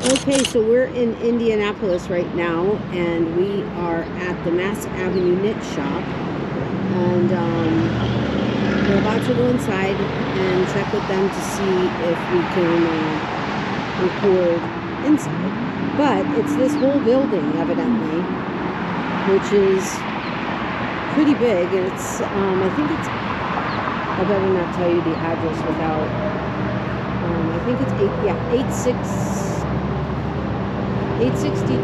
Okay, so we're in Indianapolis right now, and we are at the Mass Avenue Knit Shop, and we're about to go inside and check with them to see if we can record inside. But it's this whole building, evidently, which is pretty big. It's, I think it's, I better not tell you the address without, I think it's 862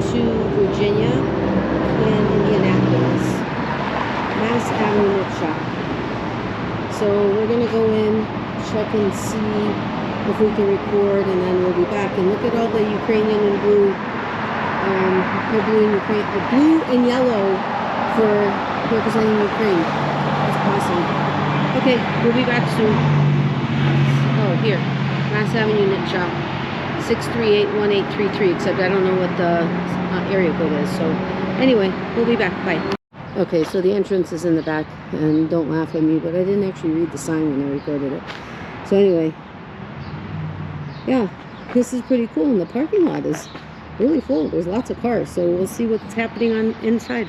Virginia in Indianapolis, Mass Avenue Knit Shop. So we're gonna go in, check and see if we can record, and then we'll be back. And look at all the Ukrainian and blue, blue and yellow for representing Ukraine. That's awesome. Okay, we'll be back soon. Oh, here, Mass Avenue Knit Shop. 638-1833, except I don't know what the area code is. So anyway, we'll be back. Bye. Okay, so the entrance is in the back, and don't laugh at me, but I didn't actually read the sign when I recorded it. So anyway, yeah, this is pretty cool, and the parking lot is really full. There's lots of cars, so we'll see what's happening on inside.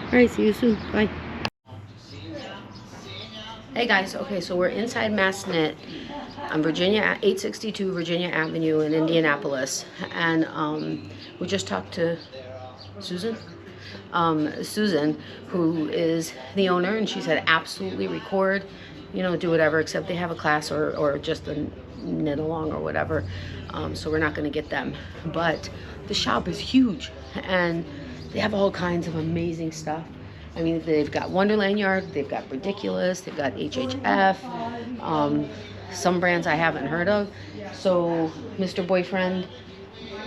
All right, see you soon. Bye. Hey guys, okay, so we're inside Mass Knit on 862 Virginia Avenue in Indianapolis, and we just talked to Susan, who is the owner, and she said absolutely record, do whatever, except they have a class or just a knit along or whatever, so we're not going to get them. But the shop is huge, and they have all kinds of amazing stuff. I mean, they've got Wonderland Yard, they've got Ridiculous, they've got HHF, some brands I haven't heard of. So Mr. Boyfriend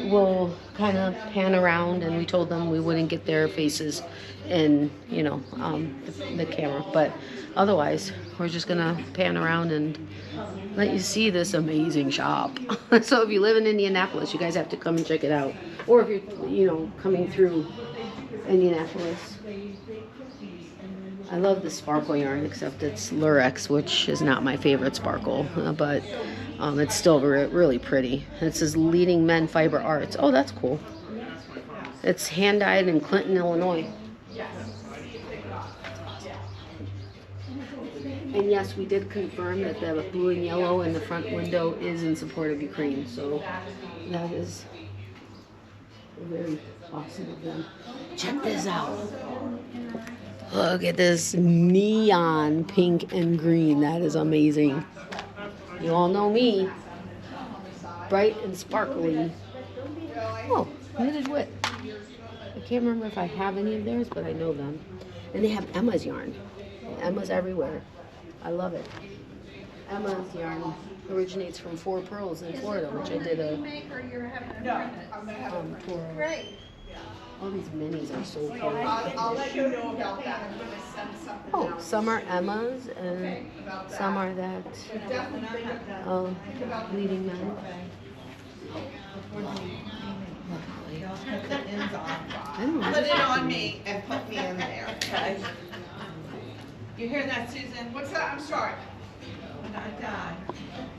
will kind of pan around, and we told them we wouldn't get their faces in, the camera. But otherwise, we're just gonna pan around and let you see this amazing shop. So if you live in Indianapolis, you guys have to come and check it out. Or if you're, coming through Indianapolis. I love the sparkle yarn, except it's Lurex, which is not my favorite sparkle, but it's still really pretty. It says Leading Men Fiber Arts. Oh, that's cool. It's hand-dyed in Clinton, Illinois. And yes, we did confirm that the blue and yellow in the front window is in support of Ukraine, so that is very awesome of them. Check this out. Look at this neon pink and green. That is amazing. You all know me. Bright and sparkly. Oh, knitted wit. I can't remember if I have any of theirs, but I know them. And they have Emma's yarn. Emma's everywhere. I love it. Emma's yarn originates from Four Pearls in Florida, which I did a tour of. All these minis are so cool. I'll let you know about that. I'm going to send something. Oh, some are Emma's and some are that Leading Men. Put it on me and put me in there. Okay? You hear that, Susan? What's that? I'm sorry. When I die,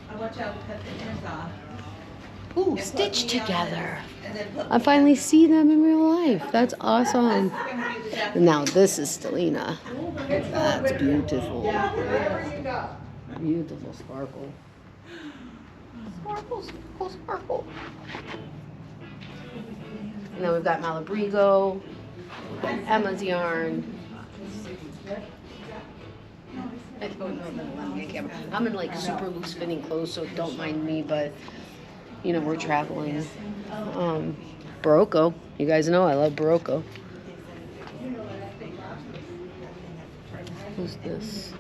I want y'all to cut the ends off. Ooh, stitched together. I finally see them in real life. That's awesome. Now this is Stelina. That's beautiful. Beautiful sparkle. Sparkle, sparkle, sparkle. And then we've got Malabrigo, Emma's yarn. I don't know if I'm allowed to get camera. I'm in like super loose fitting clothes, so don't mind me, but we're traveling. Barocco. You guys know I love Barocco. Who's this?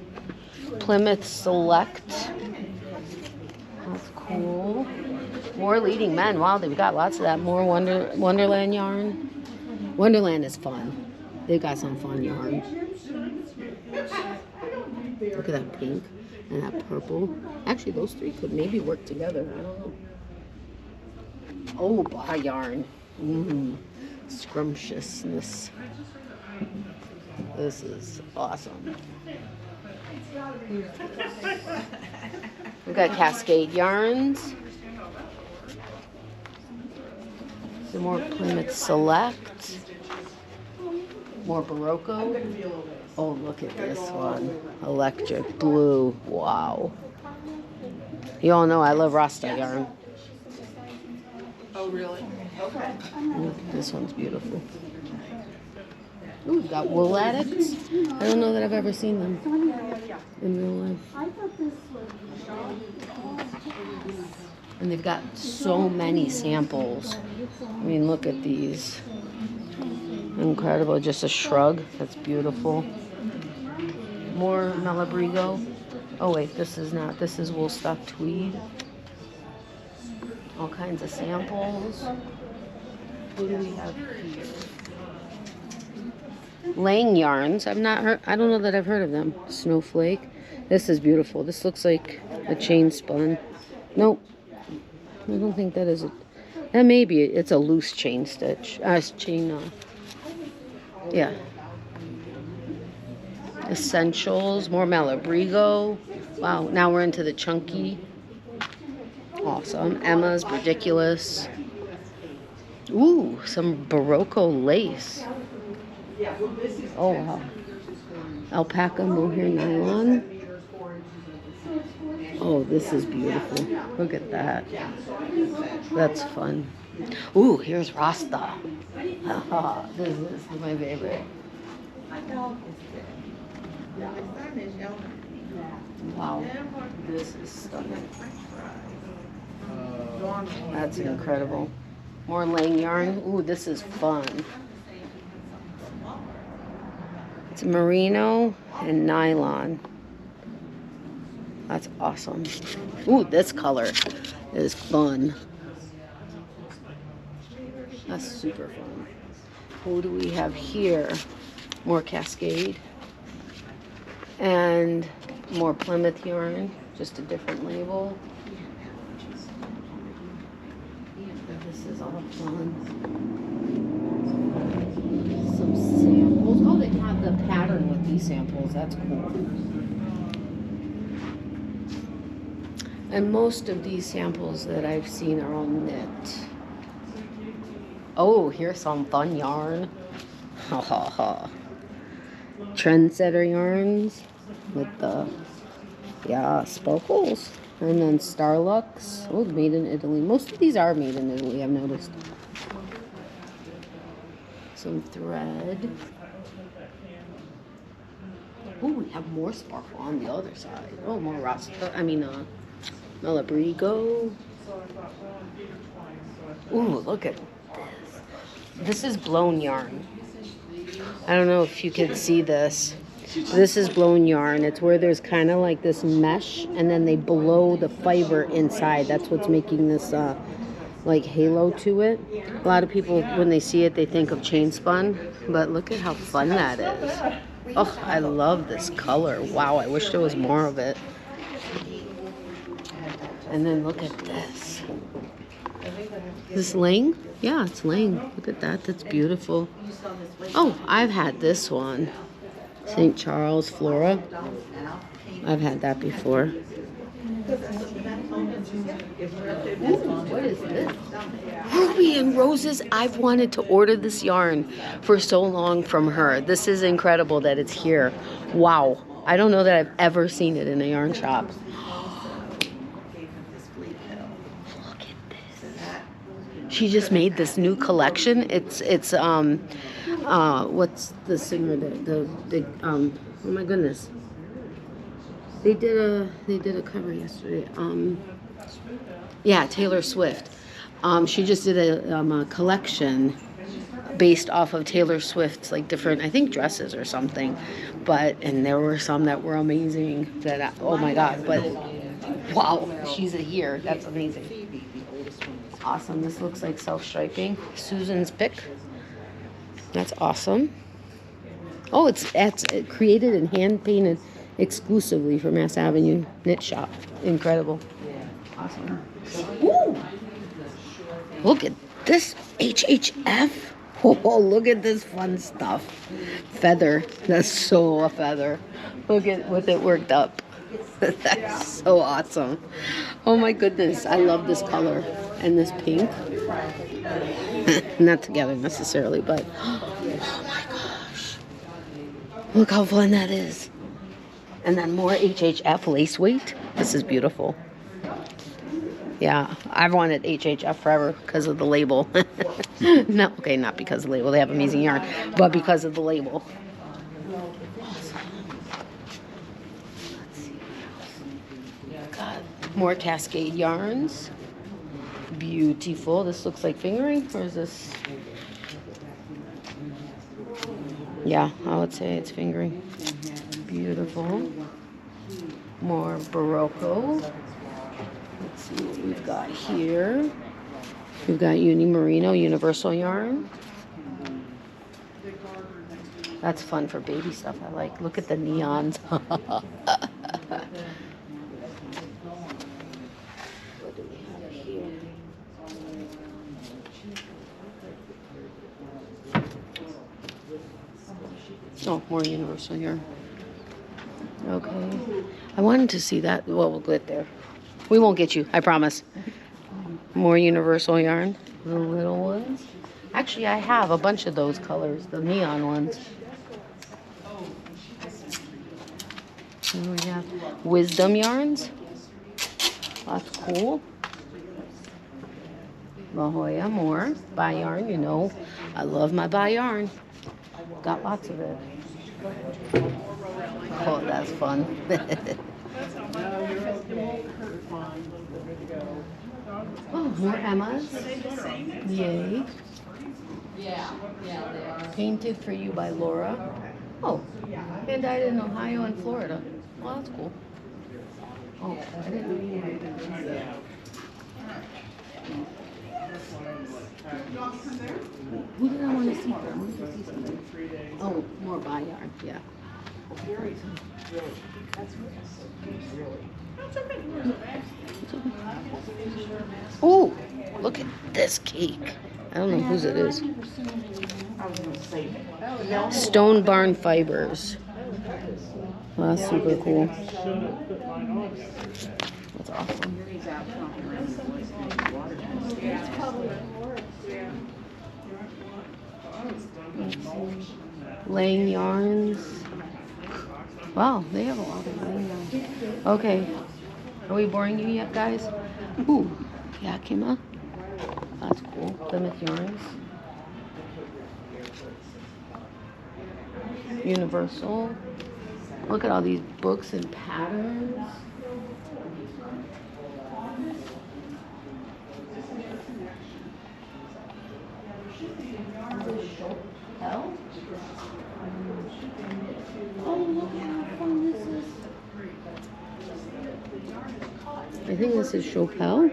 Plymouth Select. That's cool. More Leading Men. Wow, they've got lots of that. More Wonderland yarn. Wonderland is fun. They've got some fun yarn. Look at that pink and that purple. Actually, those three could maybe work together. I don't know. Oh, bar yarn. Scrumptiousness. This is awesome. We've got Cascade yarns. Some more Plymouth Select. More Barocco. Oh, look at this one. Electric blue. Wow. You all know I love Rasta yarn. Oh, really? Okay. This one's beautiful. Ooh, we've got wool addicts. I don't know that I've ever seen them in real life. And they've got so many samples. I mean, look at these. Incredible. Just a shrug. That's beautiful. More Malabrigo. Oh wait, this is not. This is wool stock tweed. All kinds of samples. What do we have here? Lang yarns. I've not heard. I don't know that I've heard of them. Snowflake. This is beautiful. This looks like a chain spun. Nope. I don't think that is it. That may be. It's a loose chain stitch. Chain. Yeah. Essentials. More Malabrigo. Wow. Now we're into the chunky. Awesome. Emma's ridiculous. Ooh, some Barocco lace. Oh wow. Alpaca mohair nylon. Oh, this is beautiful. Look at that. That's fun. Ooh, here's Rasta. This is my favorite. Wow. This is stunning. That's incredible. More Lang yarn. Ooh, this is fun. It's merino and nylon. That's awesome. Ooh, this color is fun. That's super fun. What do we have here? More Cascade. And more Plymouth yarn. Just a different label. This is all fun. Some samples. Oh, they have the pattern with these samples. That's cool. And most of these samples that I've seen are all knit. Oh, here's some fun yarn. Ha ha ha. Trendsetter yarns with the, yeah, sparkles. And then Starlux. Oh, made in Italy. Most of these are made in Italy, I've noticed. Some thread. Oh, we have more sparkle on the other side. Oh, more Rasta. Malabrigo. Ooh, look at this. This is blown yarn. I don't know if you can see this. This is blown yarn. It's where there's kind of like this mesh, and then they blow the fiber inside. That's what's making this like halo to it. A lot of people, when they see it, they think of chain spun, but look at how fun that is. Oh, I love this color. Wow, I wish there was more of it. And then look at this. This Lang? Yeah, it's Lang. Look at that. That's beautiful. Oh, I've had this one. St. Charles Flora. I've had that before. What is this? Ruby and Roses. I've wanted to order this yarn for so long from her. This is incredible that it's here. Wow. I don't know that I've ever seen it in a yarn shop. Look at this. She just made this new collection. It's what's the singer, the oh my goodness, they did a cover yesterday. Yeah, Taylor Swift. She just did a collection based off of Taylor Swift's, like, different, I think, dresses or something. And there were some that were amazing that oh my god, but wow, she's a here. That's amazing. Awesome. This looks like self-striping. Susan's pick. That's awesome. Oh, it's created and hand painted exclusively for Mass Avenue Knit Shop. Incredible. Awesome. Ooh! Look at this HHF. Oh, look at this fun stuff. Feather. That's so a feather. Look at with it worked up. That's so awesome. Oh my goodness. I love this color. and this pink. Not together necessarily, but oh my gosh. Look how fun that is. And then more HHF lace weight. This is beautiful. Yeah, I've wanted HHF forever because of the label. No, okay, not because of the label. They have amazing yarn, but because of the label. Got more Cascade yarns. Beautiful. This looks like fingering, or is this? Yeah, I would say it's fingering. Beautiful. More Barocco. Let's see what we've got here. We've got Uni Merino Universal yarn. That's fun for baby stuff. I like. Look at the neons. What do we have here? Oh, more universal yarn. Okay. I wanted to see that. Well, we'll get there. We won't get you, I promise. More universal yarn. The little ones. Actually, I have a bunch of those colors, the neon ones. And we have wisdom yarns. That's cool. La Jolla, more. Buy yarn, you know. I love my buy yarn. Got lots of it. Oh, that's fun. Oh, more Emmas. Yay. Yeah, they are. Painted for you by Laura. Oh, and dyed in Ohio and Florida. Well, that's cool. Oh, I didn't know you had that. Who did I want to see there? I wanted to see something. Oh, more buy yarn, yeah. Oh, look at this cake. I don't know whose it is. Stone Barn Fibers. Well, that's super cool. That's awesome. Laying yarns. Wow, they have a lot of laying yarns. Okay. Are we boring you yet, guys? Ooh, Yakima. That's cool. Plymouth yarns. Universal. Look at all these books and patterns. Hell? Oh, look at how fun this is. I think this is Chopel.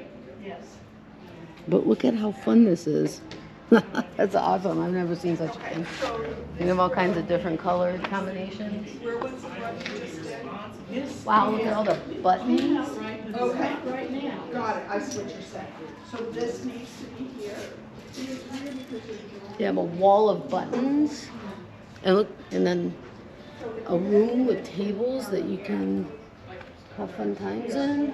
But look at how fun this is. That's awesome. I've never seen such a thing. You have all kinds of different color combinations. Wow, look at all the buttons. Okay, right now. Got it, I see what you're saying. So this needs to be here. They have a wall of buttons. And look, and then a room with tables that you can have fun times in.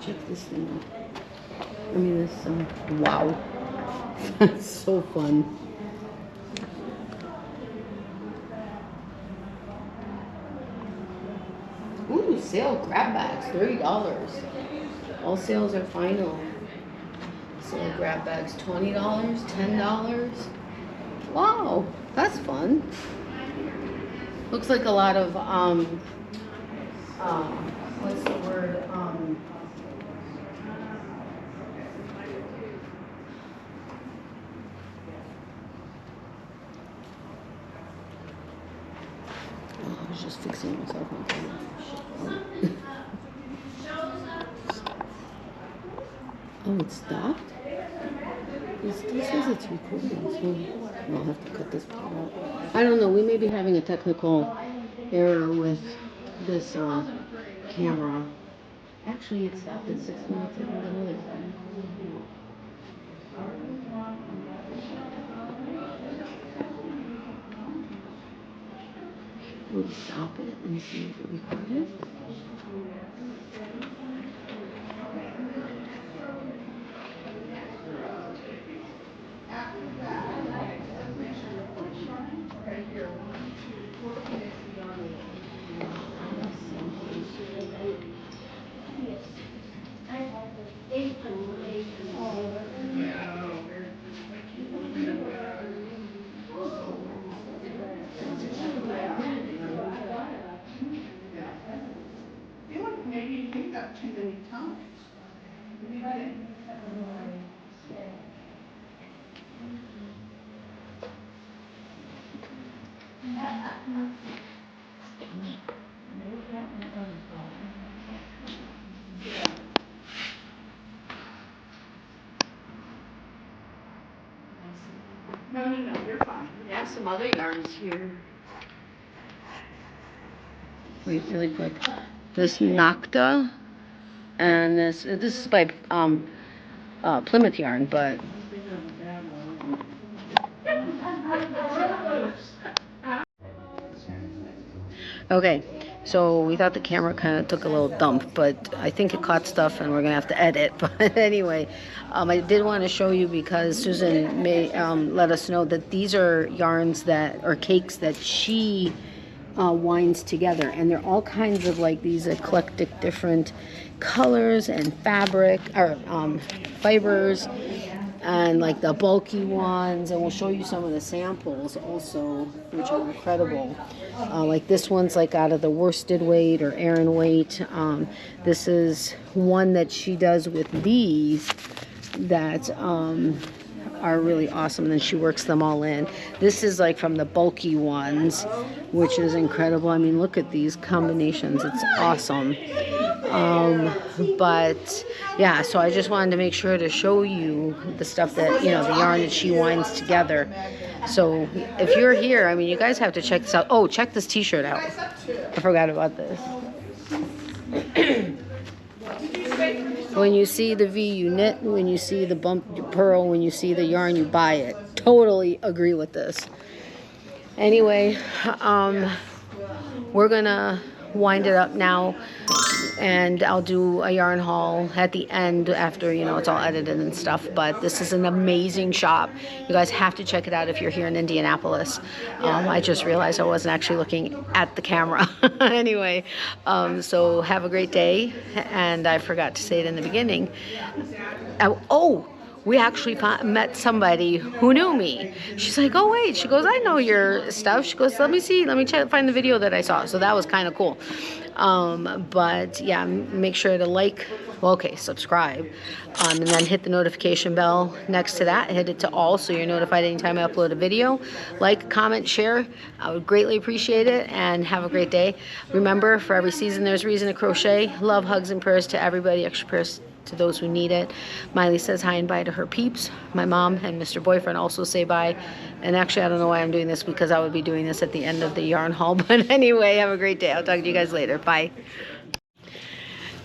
Check this thing out. I mean, this, wow. That's so fun. Ooh, sale grab bags, $30. All sales are final. Sale grab bags, $20, $10. Wow, that's fun. Looks like a lot of, what's the word? I was just fixing myself on camera. Oh, it stopped? It still says it's recording, so I'll have to cut this part out. I don't know, we may be having a technical error with this camera. Actually, it stopped at 6 minutes. I think another time. We'll stop it and see if it recorded. I feel like maybe you picked up too many times. No, you're fine. I have some other yarns here. Wait, really quick. This Nocta, and this is by Plymouth Yarn, but okay. So we thought the camera kind of took a little dump, but I think it caught stuff, and we're gonna have to edit. But anyway, I did want to show you because Susan may let us know that these are yarns that or cakes that she winds together, and they're all kinds of like these eclectic different colors and fabric or fibers, and like the bulky ones, and we'll show you some of the samples also, which are incredible. Like this one's like out of the worsted weight or Aran weight. This is one that she does with these that are really awesome, and then she works them all in. This is like from the bulky ones, which is incredible. I mean, look at these combinations, it's awesome. But yeah, so I just wanted to make sure to show you the stuff that, you know, the yarn that she winds together. So if you're here, I mean, you guys have to check this out. Oh, check this t-shirt out. I forgot about this. When you see the V, you knit. When you see the bump, you purl. When you see the yarn, you buy it. Totally agree with this. Anyway, we're gonna wind it up now, and I'll do a yarn haul at the end after, you know, it's all edited and stuff. But this is an amazing shop. You guys have to check it out if you're here in Indianapolis. I just realized I wasn't actually looking at the camera. Anyway, so have a great day. And I forgot to say it in the beginning. Oh, we actually met somebody who knew me. She's like, oh wait, she goes, I know your stuff. She goes, let me see, let me find the video that I saw. So that was kind of cool. But yeah, make sure to like, well, okay, subscribe, and then hit the notification bell next to that. Hit it to all so you're notified anytime I upload a video. Like, comment, share. I would greatly appreciate it, and have a great day. Remember, for every season there's reason to crochet. Love, hugs, and prayers to everybody. Extra prayers to those who need it. Miley says hi and bye to her peeps. My mom and Mr. Boyfriend also say bye. And actually, I don't know why I'm doing this, because I would be doing this at the end of the yarn haul. But anyway, have a great day. I'll talk to you guys later. Bye.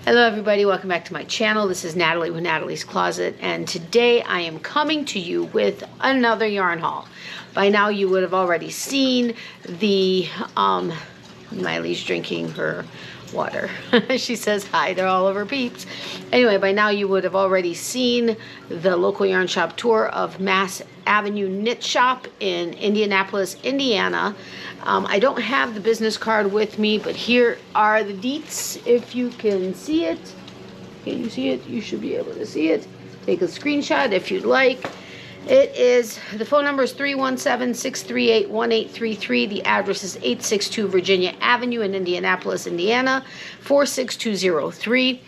Hello everybody, welcome back to my channel. This is Natalie with Natalie's Closet, and today I am coming to you with another yarn haul. By now you would have already seen the, Miley's drinking her water. She says hi to all of her peeps. Anyway, by now you would have already seen the local yarn shop tour of Mass Avenue Knit Shop in Indianapolis, Indiana. I don't have the business card with me, but here are the deets if you can see it. Can you see it? You should be able to see it. Take a screenshot if you'd like. It is, the phone number is 317-638-1833. The address is 862 Virginia Avenue in Indianapolis, Indiana, 46203.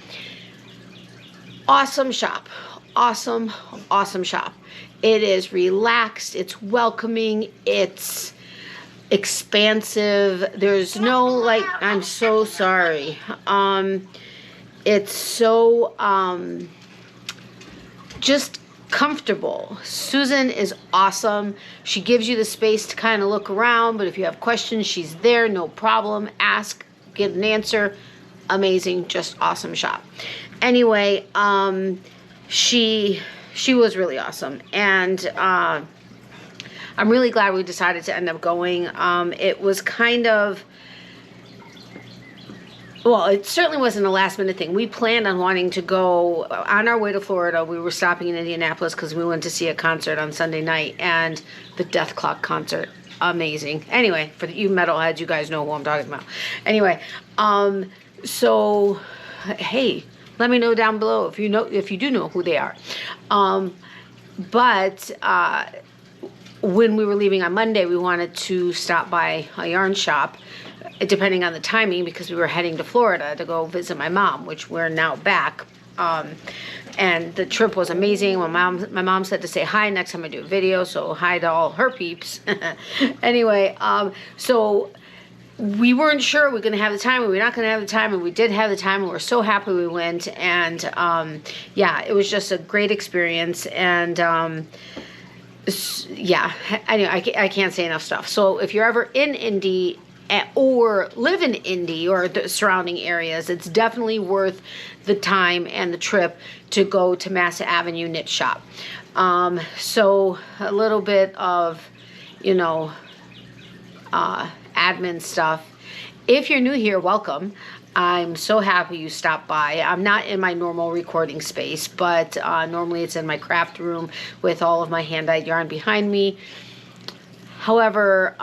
Awesome shop. Awesome, awesome shop. It is relaxed, it's welcoming, it's expansive. There's no, like, I'm so sorry. It's so, just comfortable. Susan is awesome. She gives you the space to kind of look around, but if you have questions, she's there, no problem. Ask, get an answer. amazing, just awesome shop. Anyway, she was really awesome, and I'm really glad we decided to end up going. It was kind of, well, it certainly wasn't a last minute thing. We planned on wanting to go on our way to Florida. We were stopping in Indianapolis because we went to see a concert on Sunday night, and the Death Clock concert, amazing. Anyway, for you metalheads, you guys know who I'm talking about. Anyway, so hey, let me know down below if you do know who they are. But when we were leaving on Monday, we wanted to stop by a yarn shop, depending on the timing, because we were heading to Florida to go visit my mom, which we're now back. And the trip was amazing. My mom said to say hi next time I do a video, so hi to all her peeps. Anyway, so we weren't sure we were going to have the time, or we were not going to have the time, and we did have the time, and we're so happy we went. And yeah, it was just a great experience. And yeah, anyway, I can't say enough stuff. So if you're ever in Indy or live in Indy or the surrounding areas, it's definitely worth the time and the trip to go to Massa Avenue Knit Shop. So a little bit of, you know, admin stuff. If you're new here, welcome. I'm so happy you stopped by. I'm not in my normal recording space, but normally it's in my craft room with all of my hand-dyed yarn behind me. However,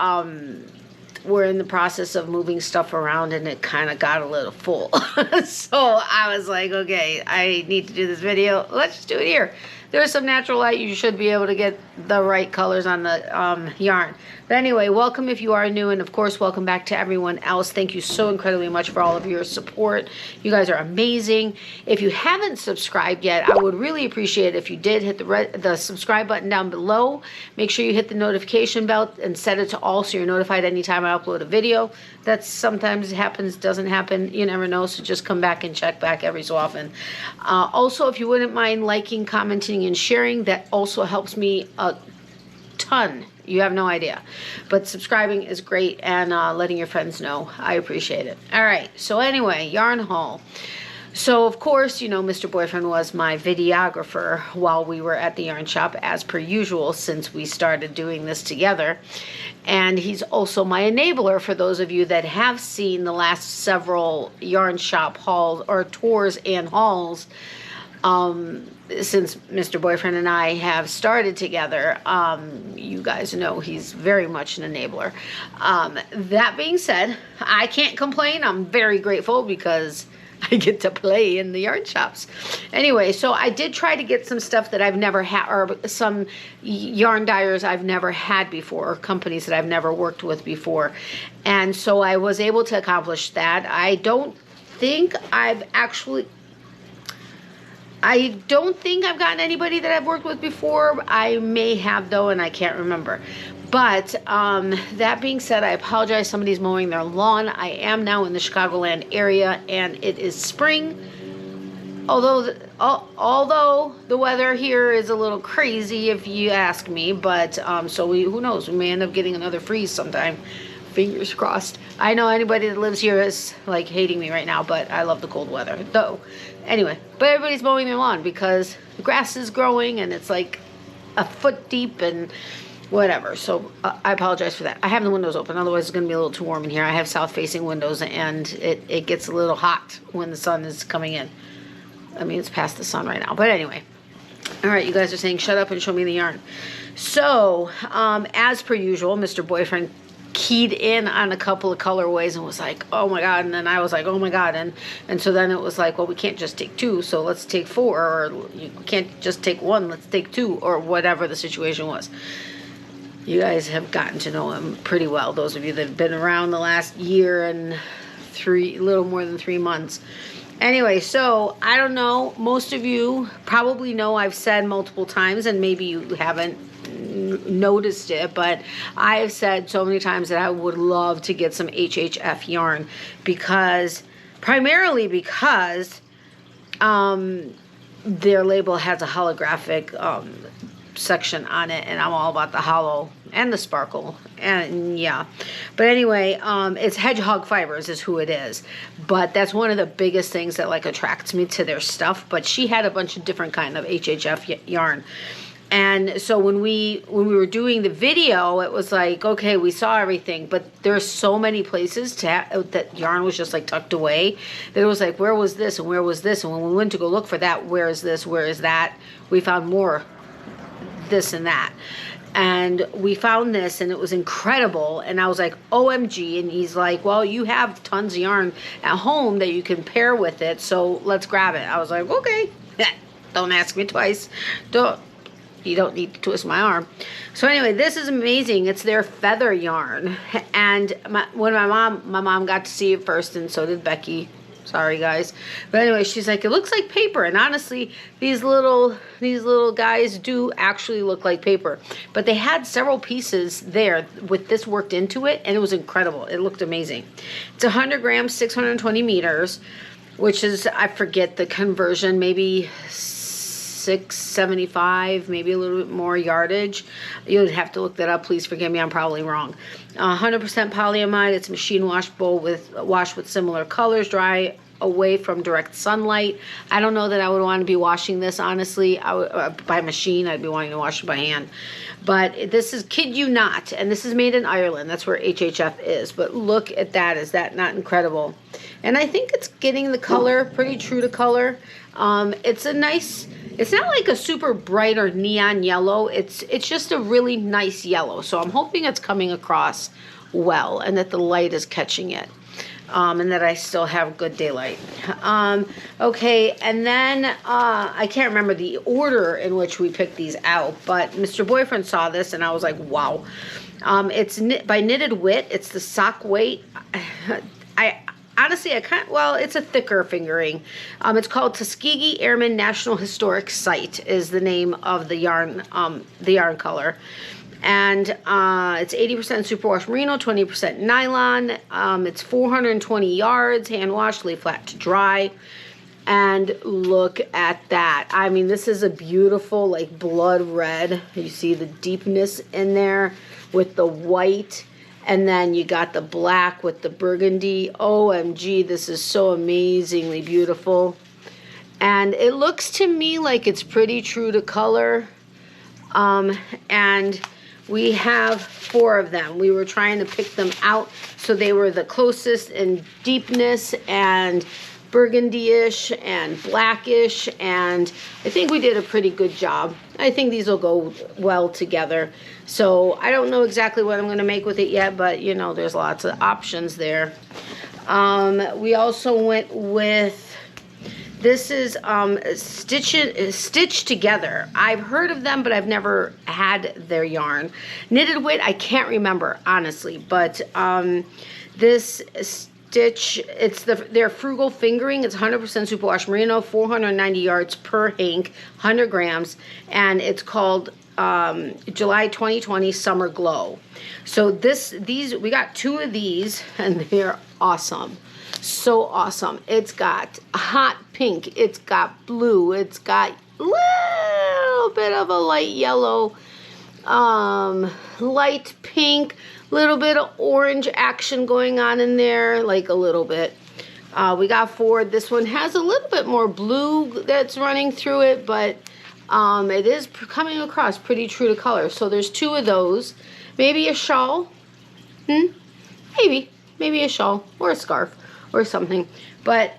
we're in the process of moving stuff around, and it kind of got a little full. So I was like, okay, I need to do this video. Let's just do it here. There's some natural light. You should be able to get the right colors on the yarn. But anyway, welcome if you are new, and of course, welcome back to everyone else. Thank you so incredibly much for all of your support. You guys are amazing. If you haven't subscribed yet, I would really appreciate it if you did hit the subscribe button down below. Make sure you hit the notification bell and set it to all so you're notified anytime I upload a video. That sometimes happens, doesn't happen. You never know, so just come back and check back every so often. Also, if you wouldn't mind liking, commenting, and sharing, that also helps me a ton. You have no idea. But subscribing is great, and letting your friends know. I appreciate it. All right, so anyway, yarn haul. So, of course, you know, Mr. Boyfriend was my videographer while we were at the yarn shop, as per usual, since we started doing this together. And he's also my enabler for those of you that have seen the last several yarn shop hauls, or tours and hauls, since Mr. Boyfriend and I have started together. You guys know he's very much an enabler. That being said, I can't complain. I'm very grateful because I get to play in the yarn shops. Anyway, so I did try to get some stuff that I've never had, or some yarn dyers I've never had before, or companies that I've never worked with before. And so I was able to accomplish that. I don't think I've gotten anybody that I've worked with before. I may have, though, and I can't remember. But that being said, I apologize. Somebody's mowing their lawn. I am now in the Chicagoland area, and it is spring. Although the weather here is a little crazy, if you ask me. But so who knows? We may end up getting another freeze sometime. Fingers crossed. I know anybody that lives here is like hating me right now, but I love the cold weather. Though, anyway, but everybody's mowing their lawn because the grass is growing and it's like a foot deep and whatever. So I apologize for that. I have the windows open, otherwise it's going to be a little too warm in here. I have south-facing windows, and it gets a little hot when the sun is coming in. I mean, it's past the sun right now, but anyway. All right, you guys are saying shut up and show me the yarn. So as per usual, Mr. Boyfriend keyed in on a couple of colorways and was like, oh my god, and then I was like, oh my god, and so then it was like, well, we can't just take two, so let's take four, or you can't just take one, let's take two, or whatever the situation was. You guys have gotten to know him pretty well, those of you that have been around the last year and little more than 3 months. Anyway, so I don't know, most of you probably know I've said multiple times, and maybe you haven't noticed it, but I have said so many times that I would love to get some HHF yarn, primarily because their label has a holographic section on it, and I'm all about the hollow, and the sparkle, and yeah. But anyway, it's hedgehog fibers is who it is. But that's one of the biggest things that like attracts me to their stuff. But she had a bunch of different kind of HHF yarn. And so when we were doing the video, it was like, okay, we saw everything, but there's so many places that yarn was just like tucked away that it was like, where was this and where was this? And when we went to go look for that, where is this, where is that? We found more this and that. And we found this and it was incredible. And I was like, OMG. And he's like, well, you have tons of yarn at home that you can pair with it. So let's grab it. I was like, okay, don't ask me twice. You don't need to twist my arm. So anyway, this is amazing. It's their feather yarn. And when my mom got to see it first, and so did Becky. Sorry, guys. But anyway, she's like, it looks like paper. And honestly, these little guys do actually look like paper. But they had several pieces there with this worked into it, and it was incredible. It looked amazing. It's 100 grams, 620 meters, which is, I forget the conversion, maybe 675, maybe a little bit more yardage. You'd have to look that up. Please forgive me, I'm probably wrong. 100% polyamide. It's machine washable washed with similar colors, dry away from direct sunlight. I don't know that I would want to be washing this, honestly. I would, by machine. I'd be wanting to wash it by hand. But this is, kid you not, and this is made in Ireland. That's where HHF is. But look at that. Is that not incredible? And I think it's getting the color pretty true to color. It's a nice, it's not like a super bright or neon yellow. It's just a really nice yellow. So I'm hoping it's coming across well and that the light is catching it. And that I still have good daylight. Okay, and then I can't remember the order in which we picked these out, but Mr. Boyfriend saw this and I was like, wow. It's by Knitted Wit. It's the sock weight. Honestly, it's a thicker fingering. It's called Tuskegee Airmen National Historic Site is the name of the yarn color. And it's 80% superwash merino, 20% nylon. It's 420 yards, hand washed, lay flat to dry. And look at that. I mean, this is a beautiful, like, blood red. You see the deepness in there with the white. And then you got the black with the burgundy. OMG, this is so amazingly beautiful. And it looks to me like it's pretty true to color. And we have 4 of them. We were trying to pick them out so they were the closest in deepness and burgundy-ish and blackish, and I think we did a pretty good job. I think these will go well together. So I don't know exactly what I'm going to make with it yet, but you know, there's lots of options there. We also went with, this is Stitched Together. I've heard of them, but I've never had their yarn. Knitted Wit, I can't remember, honestly, but this stitch, it's their frugal fingering. It's 100% superwash merino, 490 yards per hank, 100 grams, and it's called July 2020 Summer Glow. So we got 2 of these, and they're awesome. So awesome. It's got hot pink, it's got blue, it's got a little bit of a light yellow, light pink, little bit of orange action going on in there, like a little bit. We got 4. This one has a little bit more blue that's running through it, but it is coming across pretty true to color. So there's 2 of those. Maybe a shawl. Maybe a shawl or a scarf or something. But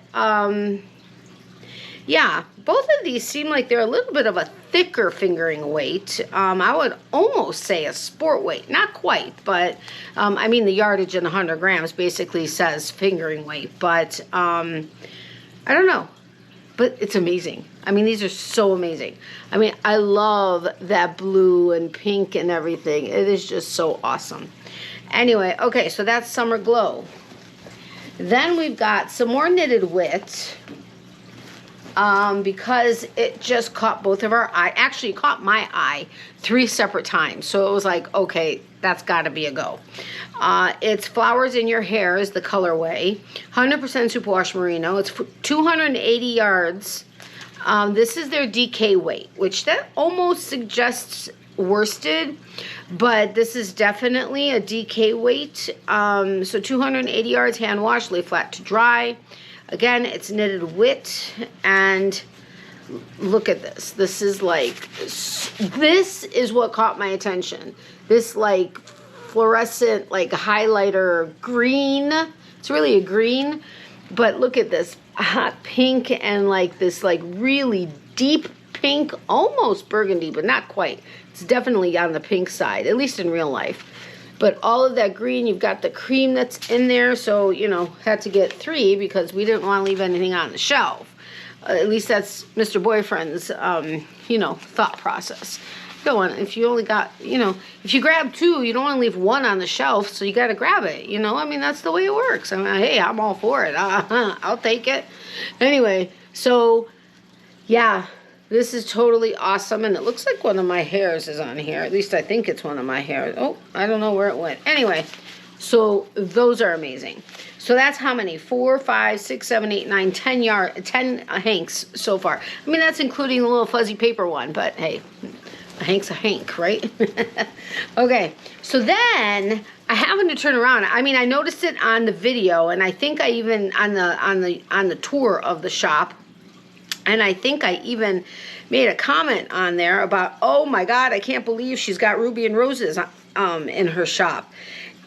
yeah, both of these seem like they're a little bit of a thicker fingering weight. I would almost say a sport weight. Not quite, but I mean the yardage in 100 grams basically says fingering weight. But I don't know. But it's amazing. I mean, these are so amazing. I mean, I love that blue and pink and everything. It is just so awesome. Anyway, okay, so that's Summer Glow. Then we've got some more Knitted Wit. Because it just caught both of our eye. Actually, it caught my eye 3 separate times. So it was like, okay, that's got to be a go. It's Flowers in Your Hair is the colorway. 100% superwash merino. It's 280 yards. This is their DK weight, which that almost suggests worsted, but this is definitely a DK weight. So 280 yards, hand wash, lay flat to dry. Again, it's knitted wit, and look at this. This is like, this is what caught my attention. This like fluorescent, like highlighter green. It's really a green, but look at this hot pink and like this like really deep pink, almost burgundy, but not quite. It's definitely on the pink side, at least in real life. But all of that green, you've got the cream that's in there. So, you know, had to get 3 because we didn't want to leave anything on the shelf. At least that's Mr. Boyfriend's, you know, thought process. You don't want, if you only got, you know, if you grab 2, you don't want to leave 1 on the shelf, so you got to grab it, you know? I mean, that's the way it works. I mean, hey, I'm all for it. I'll take it. Anyway, so, yeah, this is totally awesome, and it looks like one of my hairs is on here. At least I think it's one of my hairs. Oh, I don't know where it went. Anyway, so those are amazing. So that's how many? 4, 5, 6, 7, 8, 9, 10 hanks so far. I mean, that's including the little fuzzy paper one, but hey, a hank's a hank, right? Okay, so then I happened to turn around. I mean, I noticed it on the video, and I think I even on the tour of the shop. And I think I even made a comment on there about, oh my God, I can't believe she's got ruby and roses in her shop.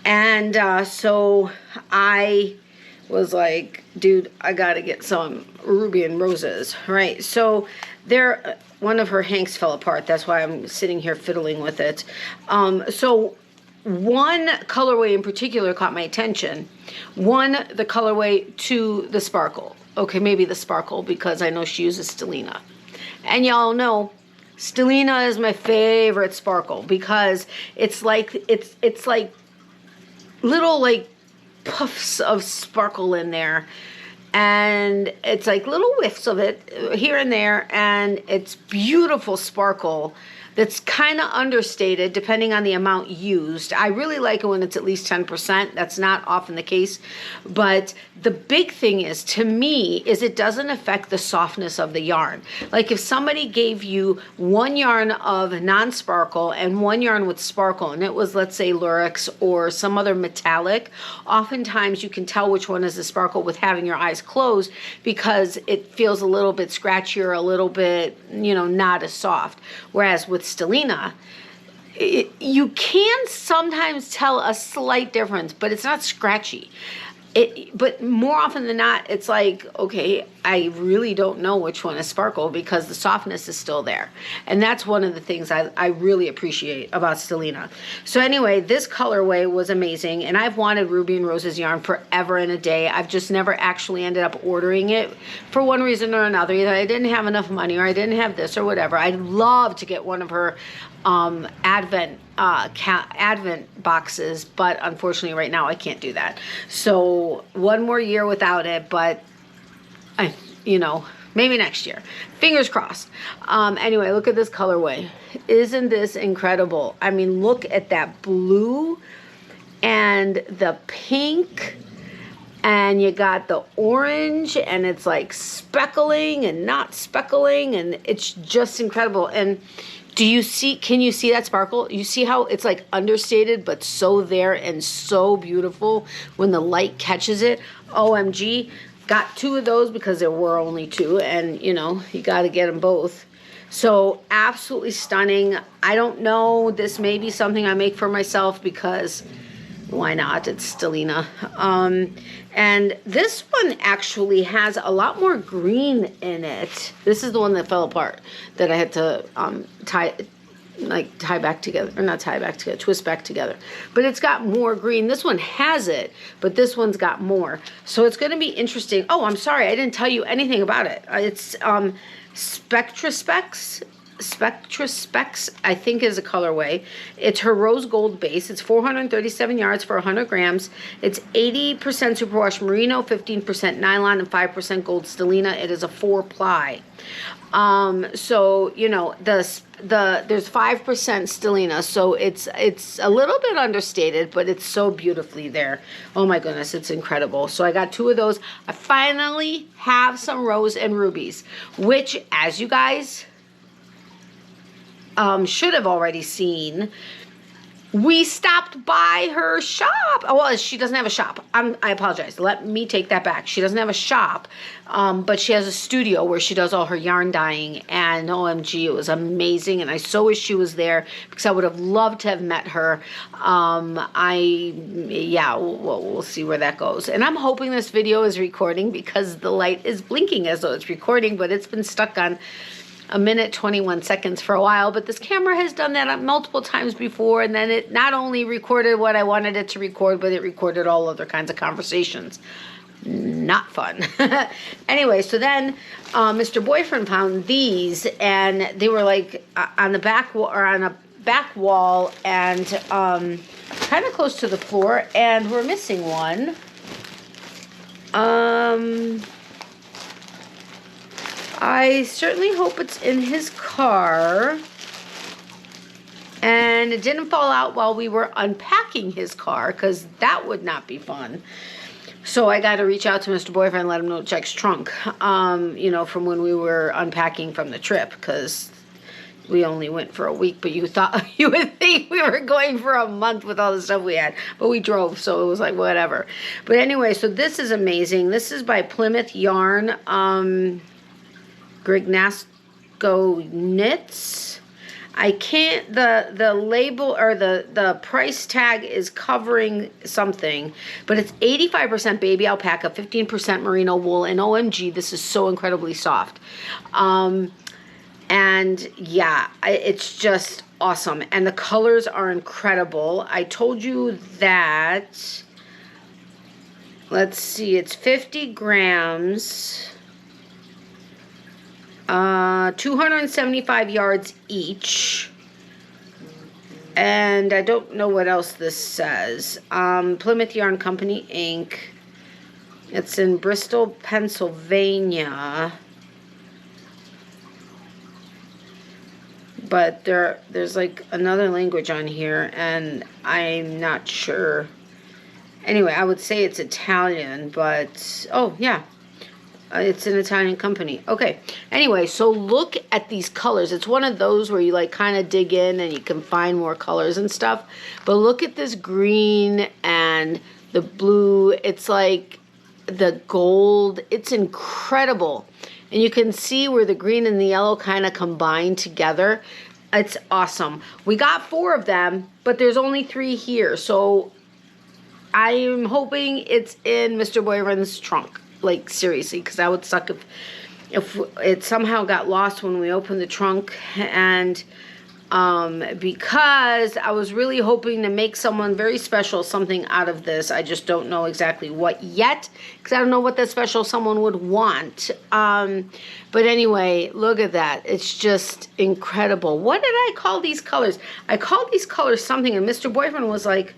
And so I was like, dude, I gotta get some ruby and roses, right? So there, one of her hanks fell apart. That's why I'm sitting here fiddling with it. So one colorway in particular caught my attention. One, the colorway, 2, the sparkle. Okay, maybe the sparkle because I know she uses stellina. And y'all know stellina is my favorite sparkle because it's like it's like little like puffs of sparkle in there, and it's like little whiffs of it here and there, and it's beautiful sparkle that's kind of understated depending on the amount used. I really like it when it's at least 10%. That's not often the case. But the big thing is, to me, is it doesn't affect the softness of the yarn. Like if somebody gave you 1 yarn of non-sparkle and 1 yarn with sparkle, and it was, let's say, Lurex or some other metallic, oftentimes you can tell which one is the sparkle with having your eyes closed because it feels a little bit scratchier, a little bit, you know, not as soft. Whereas with stellina, you can sometimes tell a slight difference, but it's not scratchy. But more often than not, it's like, okay, I really don't know which one is sparkle because the softness is still there. And that's one of the things I really appreciate about stellina. So anyway, this colorway was amazing, and I've wanted Ruby and Roses yarn forever and a day. I've just never actually ended up ordering it for one reason or another. Either I didn't have enough money or I didn't have this or whatever. I'd love to get one of her advent boxes, but unfortunately right now I can't do that. So one more year without it, but you know, maybe next year. Fingers crossed. Anyway, look at this colorway. Isn't this incredible? I mean, look at that blue and the pink, and you got the orange, and it's like speckling and not speckling, and it's just incredible. And do you see, can you see that sparkle? You see how it's like understated, but so there and so beautiful when the light catches it. OMG. Got 2 of those because there were only 2, and you know, you got to get them both. So absolutely stunning. I don't know, this may be something I make for myself because why not? It's stellina. And this one actually has a lot more green in it. This is the one that fell apart that I had to tie back together, or not tie back together, twist back together. But it's got more green. This one has it, but this one's got more. So it's going to be interesting. Oh, I'm sorry, I didn't tell you anything about it. It's Spectraspecs, I think, is a colorway. It's her rose gold base. It's 437 yards for 100 grams. It's 80% superwash merino, 15% nylon, and 5% gold stellina. It is a 4-ply. So you know, there's 5% stellina, so it's a little bit understated, but it's so beautifully there. Oh my goodness, it's incredible. So I got 2 of those. I finally have some rose and rubies, which, as you guys should have already seen. We stopped by her shop. Oh, well, she doesn't have a shop. I apologize. Let me take that back. She doesn't have a shop, but she has a studio where she does all her yarn dyeing. And OMG, it was amazing. And I so wish she was there because I would have loved to have met her. Yeah, we'll see where that goes. And I'm hoping this video is recording because the light is blinking as though it's recording, but it's been stuck on 1 minute 21 seconds for a while, but this camera has done that multiple times before, and then it not only recorded what I wanted it to record, but it recorded all other kinds of conversations. Not fun. Anyway, so then Mr. Boyfriend found these, and they were like on the back wall, or on a back wall, and kind of close to the floor, and we're missing one. I certainly hope it's in his car. And it didn't fall out while we were unpacking his car, because that would not be fun. So I got to reach out to Mr. Boyfriend and let him know to check his trunk, you know, from when we were unpacking from the trip, because we only went for a week, but you would think we were going for a month with all the stuff we had, but we drove, so it was like whatever. But anyway, so this is amazing. This is by Plymouth Yarn. Grignasco Knits. I can't, the label or the price tag is covering something, but it's 85% baby alpaca, 15% merino wool, and OMG, this is so incredibly soft. And yeah, it's just awesome. And the colors are incredible. I told you that, let's see, it's 50 grams. 275 yards each. And I don't know what else this says. Plymouth Yarn Company, Inc. It's in Bristol, Pennsylvania. But there's like another language on here, and I'm not sure. Anyway, I would say it's Italian, but oh yeah. It's an Italian company. Okay. Anyway, so look at these colors. It's one of those where you like kind of dig in and you can find more colors and stuff. But look at this green and the blue. It's like the gold. It's incredible. And you can see where the green and the yellow kind of combine together. It's awesome. We got 4 of them, but there's only 3 here. So I'm hoping it's in Mr. Boyfriend's trunk. Like, seriously, because that would suck if it somehow got lost when we opened the trunk. And because I was really hoping to make someone very special something out of this. I just don't know exactly what yet, because I don't know what that special someone would want. But anyway, look at that. It's just incredible. What did I call these colors? I called these colors something, and Mr. Boyfriend was like,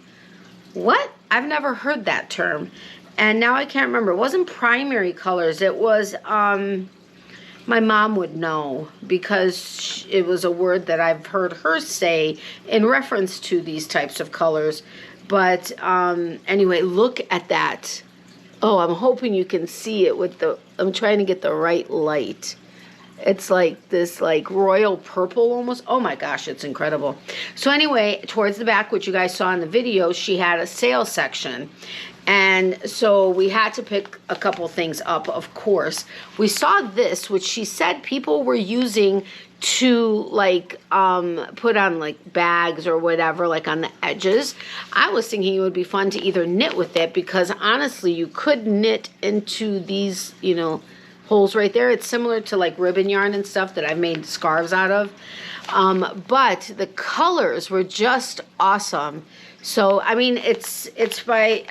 what? I've never heard that term. And now I can't remember. It wasn't primary colors. It was, my mom would know, because it was a word that I've heard her say in reference to these types of colors. But anyway, look at that. Oh, I'm hoping you can see it with I'm trying to get the right light. It's like this like royal purple almost. Oh my gosh, it's incredible. So anyway, towards the back, which you guys saw in the video, she had a sale section. And so we had to pick a couple things up, of course. We saw this, which she said people were using to like put on like bags or whatever, like on the edges. I was thinking it would be fun to either knit with it, because honestly, you could knit into these, you know, holes right there. It's similar to like ribbon yarn and stuff that I've made scarves out of. But the colors were just awesome. So, I mean, it's by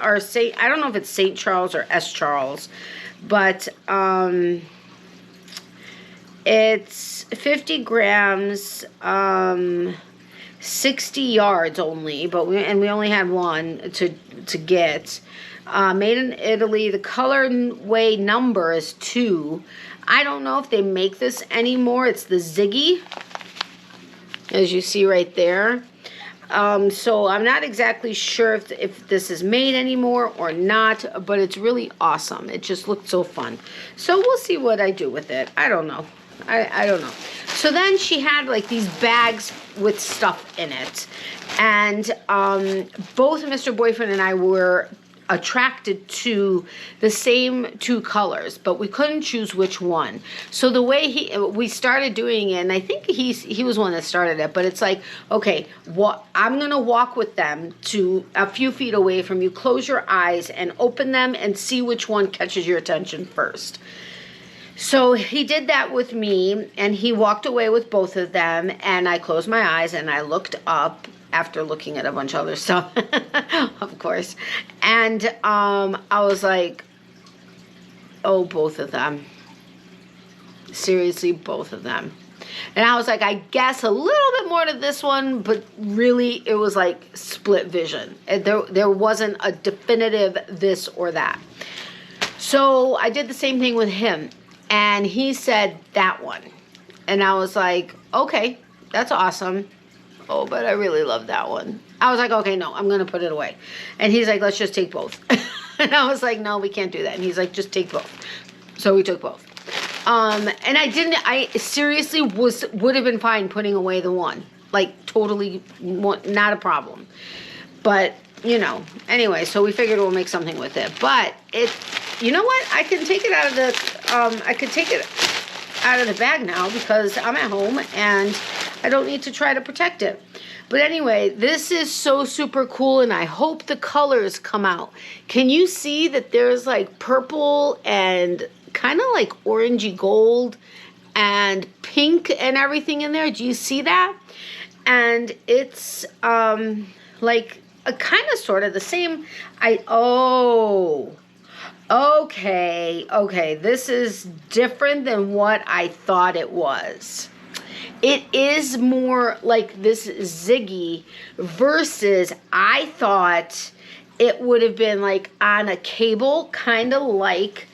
or St. I don't know if it's St. Charles or S. Charles, but it's 50 grams, 60 yards only, but we only had one to get. Made in Italy. The colorway number is 2. I don't know if they make this anymore. It's the Ziggy, as you see right there. So I'm not exactly sure if this is made anymore or not, but it's really awesome. It just looked so fun. So we'll see what I do with it. I don't know. I don't know. So then she had like these bags with stuff in it. And both Mr. Boyfriend and I were attracted to the same two colors, but we couldn't choose which one. So the way we started doing it, and I think he was one that started it, but it's like, okay, I'm gonna walk with them to a few feet away from you, close your eyes and open them and see which one catches your attention first. So he did that with me, and he walked away with both of them, and I closed my eyes and I looked up after looking at a bunch of other stuff, of course. And I was like, oh, both of them. Seriously, both of them. And I was like, I guess a little bit more to this one, but really it was like split vision. There wasn't a definitive this or that. So I did the same thing with him. And he said that one. And I was like, okay, that's awesome. Oh, but I really love that one. I was like, okay, no, I'm going to put it away. And he's like, let's just take both. And I was like, no, we can't do that. And he's like, just take both. So we took both. And I seriously would have been fine putting away the one. Like, totally not a problem. But, you know, anyway, so we figured we'll make something with it. But you know what? I can take it out of the bag now because I'm at home and I don't need to try to protect it. But anyway, this is so super cool, and I hope the colors come out. Can you see that there's like purple and kind of like orangey gold and pink and everything in there? Do you see that? And it's like a kind of sort of the same. Okay, this is different than what I thought it was. It is more like this Ziggy versus I thought it would have been like on a cable, kind of like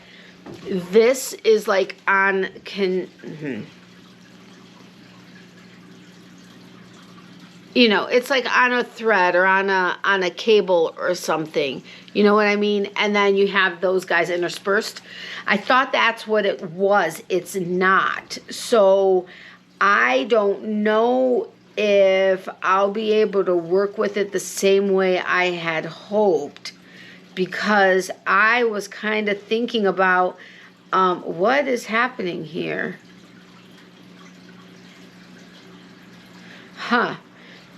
this is like on, you know, it's like on a thread or on a cable or something. You know what I mean? And then you have those guys interspersed. I thought that's what it was. It's not. So I don't know if I'll be able to work with it the same way I had hoped, because I was kind of thinking about what is happening here.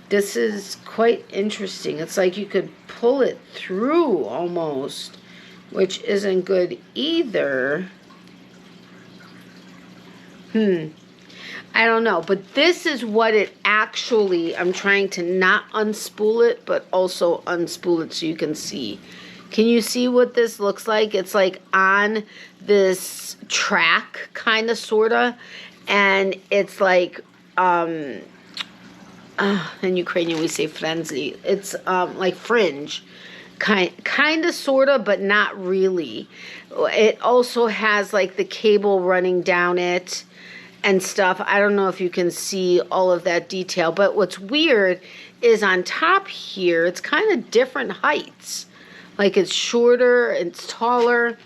This is quite interesting. It's like you could pull it through almost, which isn't good either. I don't know, but this is what it actually, I'm trying to not unspool it, but also unspool it so you can see. Can you see what this looks like? It's like on this track, kind of, sort of, and it's like, in Ukrainian we say frenzy. It's like fringe, kind of, sort of, but not really. It also has like the cable running down it and stuff. I don't know if you can see all of that detail, but what's weird is on top here, it's kind of different heights. Like it's shorter, it's taller.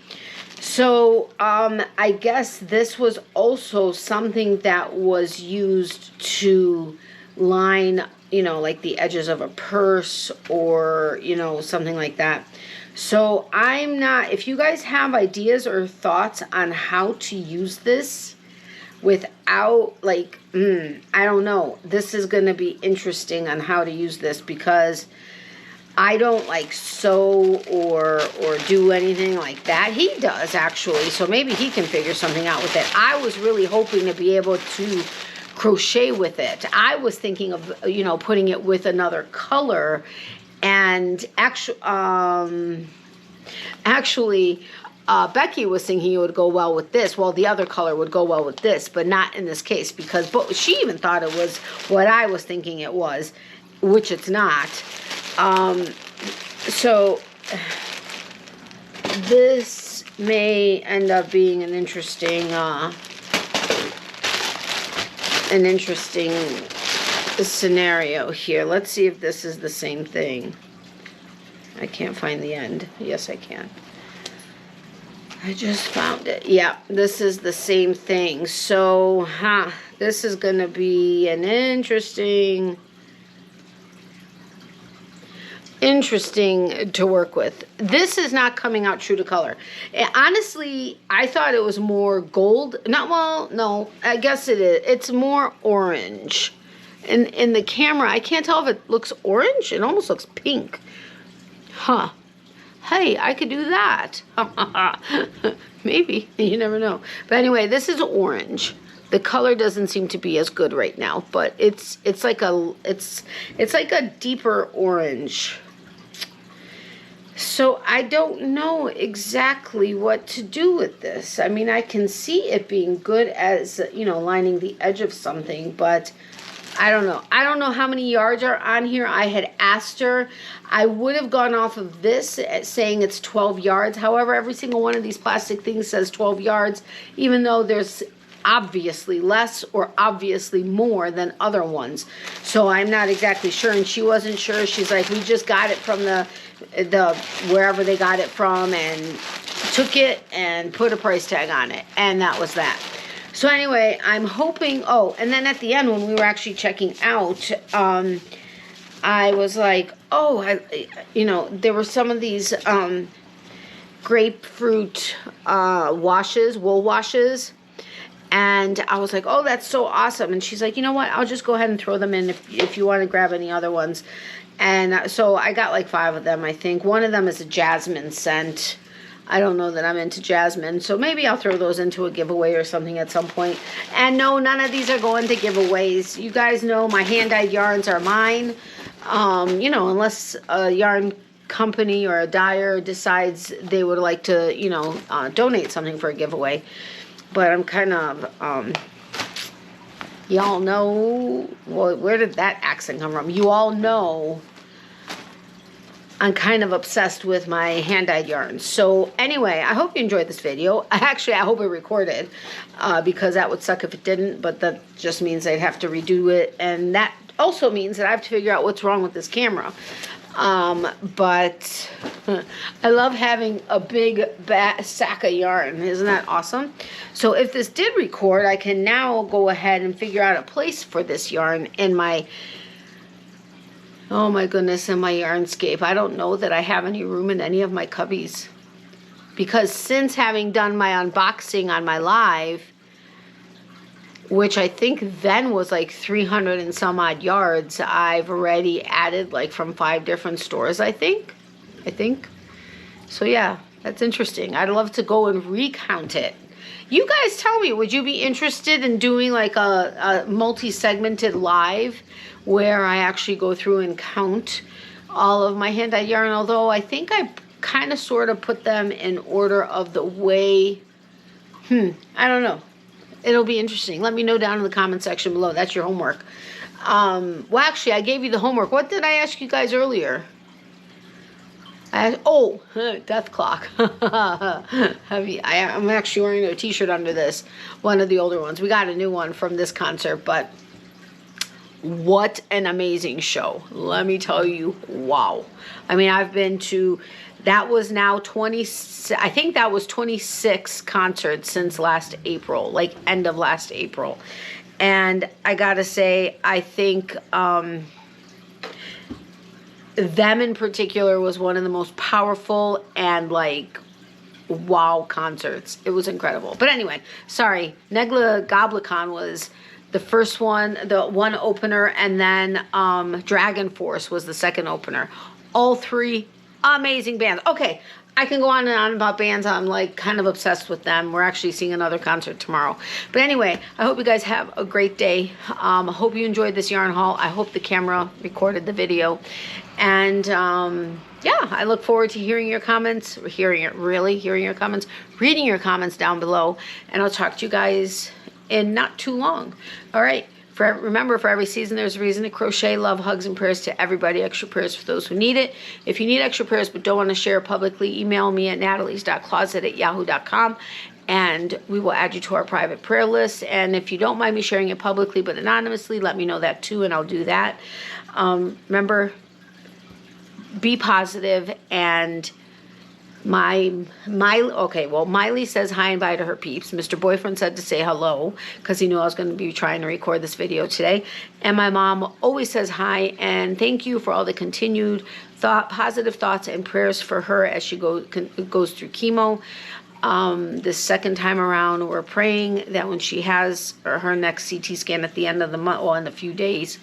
So I guess this was also something that was used to line, you know, like the edges of a purse or, you know, something like that. So I'm not, if you guys have ideas or thoughts on how to use this without like, I don't know, this is going to be interesting on how to use this, because I don't like sew or do anything like that. He does actually, so maybe he can figure something out with it. I was really hoping to be able to crochet with it. I was thinking of, you know, putting it with another color, and actually Becky was thinking it would go well with this. Well, the other color would go well with this, but not in this case, because she even thought it was what I was thinking it was, which it's not. So this may end up being an interesting scenario here. Let's see if this is the same thing. I can't find the end. Yes, I can. I just found it. Yeah, this is the same thing. So, This is going to be an interesting to work with. This is not coming out true to color. Honestly, I thought it was more gold. Not, well, no, I guess it is. It's more orange. In the camera, I can't tell if it looks orange. It almost looks pink. Huh. Hey, I could do that. Maybe. You never know. But anyway, this is orange. The color doesn't seem to be as good right now, but it's like a deeper orange. So I don't know exactly what to do with this. I mean, I can see it being good as, you know, lining the edge of something, but I don't know. I don't know how many yards are on here. I had asked her. I would have gone off of this saying it's 12 yards. However, every single one of these plastic things says 12 yards, even though there's obviously less or obviously more than other ones. So I'm not exactly sure, and she wasn't sure. She's like, we just got it from the wherever they got it from and took it and put a price tag on it, and that was that. So anyway, I'm hoping, oh, and then at the end when we were actually checking out, I was like, oh, you know, there were some of these grapefruit washes, wool washes, and I was like, oh, that's so awesome. And she's like, you know what, I'll just go ahead and throw them in if you want to grab any other ones. And so I got like 5 of them, I think. One of them is a jasmine scent. I don't know that I'm into jasmine, so maybe I'll throw those into a giveaway or something at some point. And no, none of these are going to giveaways. You guys know my hand-dyed yarns are mine. You know, unless a yarn company or a dyer decides they would like to, you know, donate something for a giveaway. But I'm kind of, y'all know, well, where did that accent come from? You all know I'm kind of obsessed with my hand-dyed yarns. So anyway, I hope you enjoyed this video. Actually, I hope it recorded, because that would suck if it didn't, but that just means I'd have to redo it. And that also means that I have to figure out what's wrong with this camera. But I love having a big sack of yarn. Isn't that awesome? So if this did record, I can now go ahead and figure out a place for this yarn in my, oh my goodness, in my yarnscape. I don't know that I have any room in any of my cubbies, because since having done my unboxing on my live, which I think then was like 300 and some odd yards, I've already added like from 5 different stores, I think. So yeah, that's interesting. I'd love to go and recount it. You guys tell me, would you be interested in doing like a multi-segmented live where I actually go through and count all of my hand-dyed yarn? Although I think I kind of sort of put them in order of the way, I don't know. It'll be interesting. Let me know down in the comment section below. That's your homework. Well, actually, I gave you the homework. What did I ask you guys earlier? Death clock. Heavy. I'm actually wearing a t-shirt under this. One of the older ones. We got a new one from this concert, but what an amazing show. Let me tell you, wow. I mean, I've been to, that was now 26, I think that was 26 concerts since last April, like end of last April. And I gotta say, I think them in particular was one of the most powerful and like wow concerts. It was incredible. But anyway, sorry, Negla Goblicon was the first one, the one opener, and then Dragon Force was the second opener. All 3 amazing bands. Okay, I can go on and on about bands. I'm like kind of obsessed with them. We're actually seeing another concert tomorrow. But anyway, I hope you guys have a great day. I hope you enjoyed this yarn haul. I hope the camera recorded the video. And yeah, I look forward to hearing your comments, hearing your comments, reading your comments down below. And I'll talk to you guys in not too long. All right. Remember, for every season, there's a reason to crochet. Love, hugs, and prayers to everybody. Extra prayers for those who need it. If you need extra prayers but don't want to share publicly, email me at natalies.closet@yahoo.com, and we will add you to our private prayer list. And if you don't mind me sharing it publicly but anonymously, let me know that too, and I'll do that. Remember, be positive and Okay, well, Miley says hi and bye to her peeps. Mr. Boyfriend said to say hello because he knew I was going to be trying to record this video today. And my mom always says hi and thank you for all the continued positive thoughts and prayers for her as she goes through chemo. This second time around, we're praying that when she has her next CT scan at the end of the month, well, in a few days,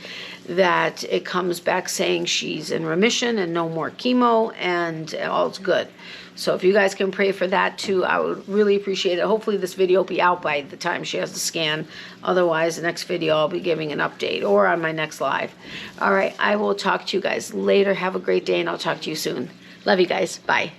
that it comes back saying she's in remission and no more chemo and all's good. So if you guys can pray for that too, I would really appreciate it. Hopefully this video will be out by the time she has the scan. Otherwise, the next video I'll be giving an update or on my next live. All right, I will talk to you guys later. Have a great day and I'll talk to you soon. Love you guys. Bye.